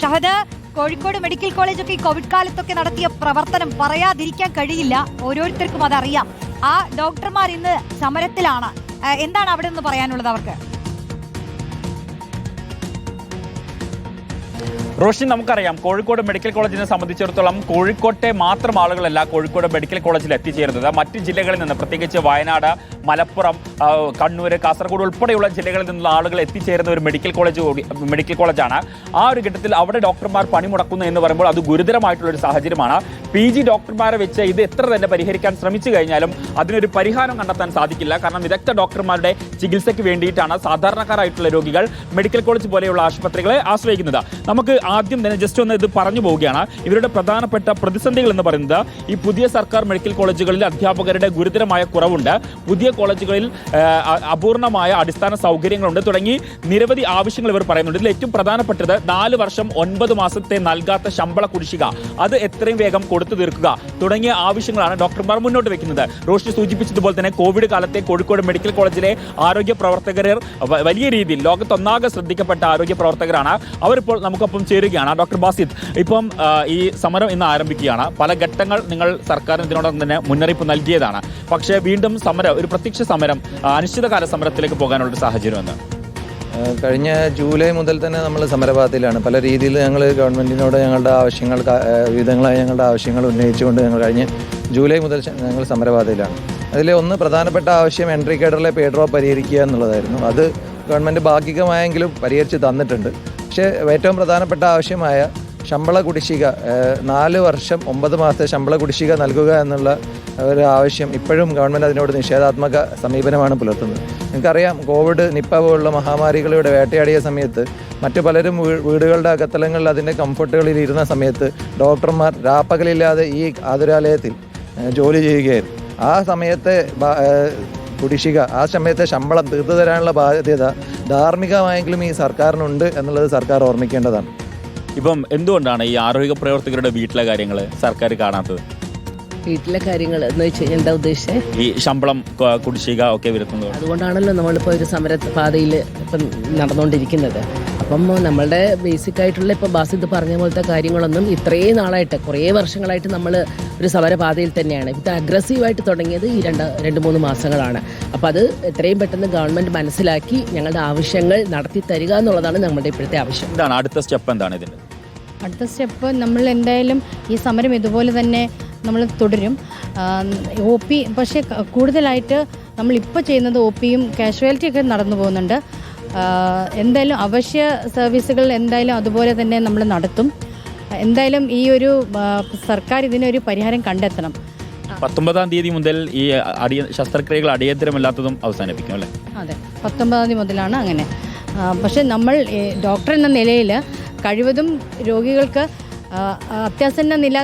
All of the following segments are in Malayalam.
ഷഹദ്, കോഴിക്കോട് മെഡിക്കൽ കോളേജൊക്കെ ഈ കോവിഡ് കാലത്തൊക്കെ നടത്തിയ പ്രവർത്തനം പറയാതിരിക്കാൻ കഴിയില്ല. ഓരോരുത്തർക്കും അതറിയാം. ആ ഡോക്ടർമാർ ഇന്ന് സമരത്തിലാണ്. എന്താണ് അവിടെ നിന്ന് പറയാനുള്ളത് അവർക്ക്? റോഷി, നമുക്കറിയാം കോഴിക്കോട് മെഡിക്കൽ കോളേജിനെ സംബന്ധിച്ചിടത്തോളം കോഴിക്കോട്ടെ മാത്രം ആളുകളല്ല കോഴിക്കോട് മെഡിക്കൽ കോളേജിൽ എത്തിച്ചേരുന്നത്. മറ്റ് ജില്ലകളിൽ നിന്ന്, പ്രത്യേകിച്ച് വയനാട്, മലപ്പുറം, കണ്ണൂർ, കാസർഗോഡ് ഉൾപ്പെടെയുള്ള ജില്ലകളിൽ നിന്നുള്ള ആളുകൾ എത്തിച്ചേരുന്ന ഒരു മെഡിക്കൽ കോളേജാണ്. ആ ഒരു ഘട്ടത്തിൽ അവിടെ ഡോക്ടർമാർ പണിമുടക്കുന്നു എന്ന് പറയുമ്പോൾ അത് ഗുരുതരമായിട്ടുള്ളൊരു സാഹചര്യമാണ്. PG ഡോക്ടർമാരെ വെച്ച് ഇത് എത്ര തന്നെ പരിഹരിക്കാൻ ശ്രമിച്ചു കഴിഞ്ഞാലും അതിനൊരു പരിഹാരം കണ്ടെത്താൻ സാധിക്കില്ല. കാരണം വിദഗ്ധ ഡോക്ടർമാരുടെ ചികിത്സയ്ക്ക് വേണ്ടിയിട്ടാണ് സാധാരണക്കാരായിട്ടുള്ള രോഗികൾ മെഡിക്കൽ കോളേജ് പോലെയുള്ള ആശുപത്രികളെ ആശ്രയിക്കുന്നത്. നമുക്ക് ആദ്യം തന്നെ ജസ്റ്റ് ഒന്ന് ഇത് പറഞ്ഞു പോവുകയാണ്. ഇവരുടെ പ്രധാനപ്പെട്ട പ്രതിസന്ധികൾ എന്ന് പറയുന്നത് ഈ പുതിയ സർക്കാർ മെഡിക്കൽ കോളേജുകളിൽ അധ്യാപകരുടെ ഗുരുതരമായ കുറവുണ്ട്, പുതിയ കോളേജുകളിൽ അപൂർണമായ അടിസ്ഥാന സൗകര്യങ്ങളുണ്ട് തുടങ്ങി നിരവധി ആവശ്യങ്ങൾ ഇവർ പറയുന്നുണ്ട്. ഇതിൽ ഏറ്റവും പ്രധാനപ്പെട്ടത് 4 വർഷം 9 മാസത്തെ നൽകാത്ത ശമ്പള കുടിശ്ശിക, അത് എത്രയും വേഗം കൊടുത്തു തീർക്കുക തുടങ്ങിയ ആവശ്യങ്ങളാണ് ഡോക്ടർമാർ മുന്നോട്ട് വെക്കുന്നത്. റോഷി സൂചിപ്പിച്ചതുപോലെ തന്നെ കോവിഡ് കാലത്തെ കോഴിക്കോട് മെഡിക്കൽ കോളേജിലെ ആരോഗ്യ പ്രവർത്തകർ വലിയ രീതിയിൽ ലോകത്തൊന്നാകെ ശ്രദ്ധിക്കപ്പെട്ട ആരോഗ്യ പ്രവർത്തകരാണ്. അവരിപ്പോൾ നമുക്കൊപ്പം ചേരുകയാണ്. ഡോക്ടർ ബാസിദ്, ഇപ്പം ഈ സമരം ഇന്ന് ആരംഭിക്കുകയാണ്. പല ഘട്ടങ്ങൾ നിങ്ങൾ സർക്കാരിന് ഇതിനോടൊപ്പം തന്നെ മുന്നറിയിപ്പ് നൽകിയതാണ്. പക്ഷേ വീണ്ടും സമരം, ഒരു പ്രത്യക്ഷ സമരം, അനിശ്ചിതകാല സമരത്തിലേക്ക് പോകാനുള്ള സാഹചര്യം എന്ന് കഴിഞ്ഞ ജൂലൈ മുതൽ തന്നെ നമ്മൾ സമരപാതയിലാണ്. പല രീതിയിൽ ഞങ്ങൾ ഗവൺമെൻറ്റിനോട് ഞങ്ങളുടെ ആവശ്യങ്ങൾ, വിവിധങ്ങളായ ഞങ്ങളുടെ ആവശ്യങ്ങൾ ഉന്നയിച്ചുകൊണ്ട് ഞങ്ങൾ കഴിഞ്ഞ ജൂലൈ മുതൽ ഞങ്ങൾ സമരപാതയിലാണ്. അതിൽ ഒന്ന് പ്രധാനപ്പെട്ട ആവശ്യം എൻട്രി കേഡറിലെ പേ ഡ്രോപ്പ് പരിഹരിക്കുക എന്നുള്ളതായിരുന്നു. അത് ഗവൺമെൻറ് ഭാഗികമായെങ്കിലും പരിഹരിച്ച് തന്നിട്ടുണ്ട്. പക്ഷേ ഏറ്റവും പ്രധാനപ്പെട്ട ആവശ്യമായ ശമ്പള കുടിശ്ശിക, 4 വർഷം 9 മാസത്തെ ശമ്പള കുടിശ്ശിക നൽകുക എന്നുള്ള ഒരു ആവശ്യം ഇപ്പോഴും ഗവൺമെൻറ് അതിനോട് നിഷേധാത്മക സമീപനമാണ് പുലർത്തുന്നത്. നിങ്ങൾക്കറിയാം, കോവിഡ്, നിപ്പ പോലുള്ള മഹാമാരികളിലൂടെ വേട്ടയാടിയ സമയത്ത് മറ്റു പലരും വീടുകളുടെ അകത്തളങ്ങളിൽ അതിൻ്റെ കംഫർട്ടുകളിൽ ഇരുന്ന സമയത്ത് ഡോക്ടർമാർ രാപ്പകലില്ലാതെ ഈ ആതുരാലയത്തിൽ ജോലി ചെയ്യുകയായിരുന്നു. ആ സമയത്തെ കുടിശ്ശിക, ആ സമയത്തെ ശമ്പളം തീർത്തു തരാനുള്ള ബാധ്യത ധാർമ്മികമായെങ്കിലും ഈ സർക്കാരിനുണ്ട് എന്നുള്ളത് സർക്കാർ ഓർമ്മിക്കേണ്ടതാണ്. ഇപ്പം എന്തുകൊണ്ടാണ് ഈ ആരോഗ്യ പ്രവർത്തകരുടെ വീട്ടിലെ കാര്യങ്ങൾ സർക്കാർ കാണാത്തത്? വീട്ടിലെ കാര്യങ്ങൾ എന്ന് വെച്ച് കഴിഞ്ഞാൽ എന്താ ഉദ്ദേശിച്ചത്? ഈ ശമ്പളം കുടിശ്ശിക ഒക്കെ വരുത്തുന്നത്. അതുകൊണ്ടാണല്ലോ നമ്മളിപ്പോൾ ഒരു സമരപാതയിൽ ഇപ്പം നടന്നുകൊണ്ടിരിക്കുന്നത്. അപ്പം നമ്മളുടെ ബേസിക് ആയിട്ടുള്ള ഇപ്പോൾ ബാസിദ് പറഞ്ഞ പോലത്തെ കാര്യങ്ങളൊന്നും ഇത്രയും നാളായിട്ട്, കുറേ വർഷങ്ങളായിട്ട് നമ്മൾ ഒരു സമരപാതയിൽ തന്നെയാണ്. ഇത് അഗ്രസീവായിട്ട് തുടങ്ങിയത് ഈ 2-3 മാസങ്ങളാണ്. അപ്പോൾ അത് എത്രയും പെട്ടെന്ന് ഗവൺമെൻറ് മനസ്സിലാക്കി ഞങ്ങളുടെ ആവശ്യങ്ങൾ നടത്തി തരിക എന്നുള്ളതാണ് നമ്മുടെ ഇപ്പോഴത്തെ ആവശ്യം. എന്താണ് അടുത്ത സ്റ്റെപ്പ്? എന്താണ് ഇതിൻ്റെ അടുത്ത സ്റ്റെപ്പ്? നമ്മൾ എന്തായാലും ഈ സമരം ഇതുപോലെ തന്നെ നമ്മൾ തുടരും. OP പക്ഷേ കൂടുതലായിട്ട് നമ്മളിപ്പോൾ ചെയ്യുന്നത് OPയും കാഷ്വാലിറ്റി ഒക്കെ നടന്നു പോകുന്നുണ്ട്. എന്തായാലും അവശ്യ സർവീസുകൾ എന്തായാലും അതുപോലെ തന്നെ നമ്മൾ നടത്തും. എന്തായാലും ഈ ഒരു സർക്കാർ ഇതിനൊരു പരിഹാരം കണ്ടെത്തണം. 19-ാം തീയതി മുതൽ ഈ ശസ്ത്രക്രിയകൾ അടിയന്തരമില്ലാത്തതും അവസാനിപ്പിക്കും അല്ലേ? അതെ, 19-ാം തീയതി മുതലാണ് അങ്ങനെ. പക്ഷെ നമ്മൾ ഡോക്ടർ എന്ന നിലയിൽ കഴിവതും രോഗികൾക്ക് അത്യാസന്ന നില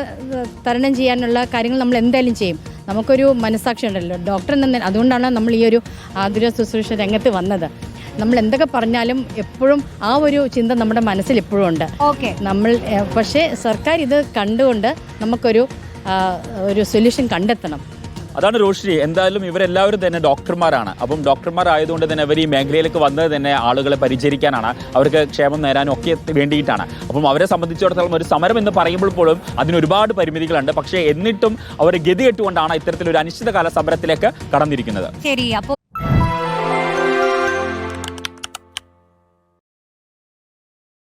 തരണം ചെയ്യാനുള്ള കാര്യങ്ങൾ നമ്മൾ എന്തായാലും ചെയ്യും. നമുക്കൊരു മനസ്സാക്ഷി ഉണ്ടല്ലോ ഡോക്ടർ എന്ന നില. അതുകൊണ്ടാണ് നമ്മൾ ഈ ഒരു ആതുര ശുശ്രൂഷ രംഗത്ത് വന്നത്. നമ്മൾ എന്തൊക്കെ പറഞ്ഞാലും എപ്പോഴും ആ ഒരു ചിന്ത നമ്മുടെ മനസ്സിൽ ഇപ്പോഴും ഉണ്ട്. നമ്മൾ പക്ഷേ സർക്കാർ ഇത് കണ്ടുകൊണ്ട് നമുക്കൊരു സൊല്യൂഷൻ കണ്ടെത്തണം. അതാണ് റോഷ്നി. എന്തായാലും ഇവരെല്ലാവരും തന്നെ ഡോക്ടർമാരാണ്. അപ്പം ഡോക്ടർമാർ ആയതുകൊണ്ട് തന്നെ അവർ ഈ മേഖലയിലേക്ക് വന്നത് തന്നെ ആളുകളെ പരിചരിക്കാനാണ്, അവർക്ക് ക്ഷേമം നേരാനും ഒക്കെ വേണ്ടിയിട്ടാണ്. അപ്പം അവരെ സംബന്ധിച്ചിടത്തോളം ഒരു സമരം എന്ന് പറയുമ്പോൾ പോലും അതിന് ഒരുപാട് പരിമിതികളുണ്ട്. പക്ഷേ എന്നിട്ടും അവർ ഗതി കെട്ടുകൊണ്ടാണ് ഇത്തരത്തിലൊരു അനിശ്ചിതകാല സമരത്തിലേക്ക് കടന്നിരിക്കുന്നത്. ശരി. അപ്പോൾ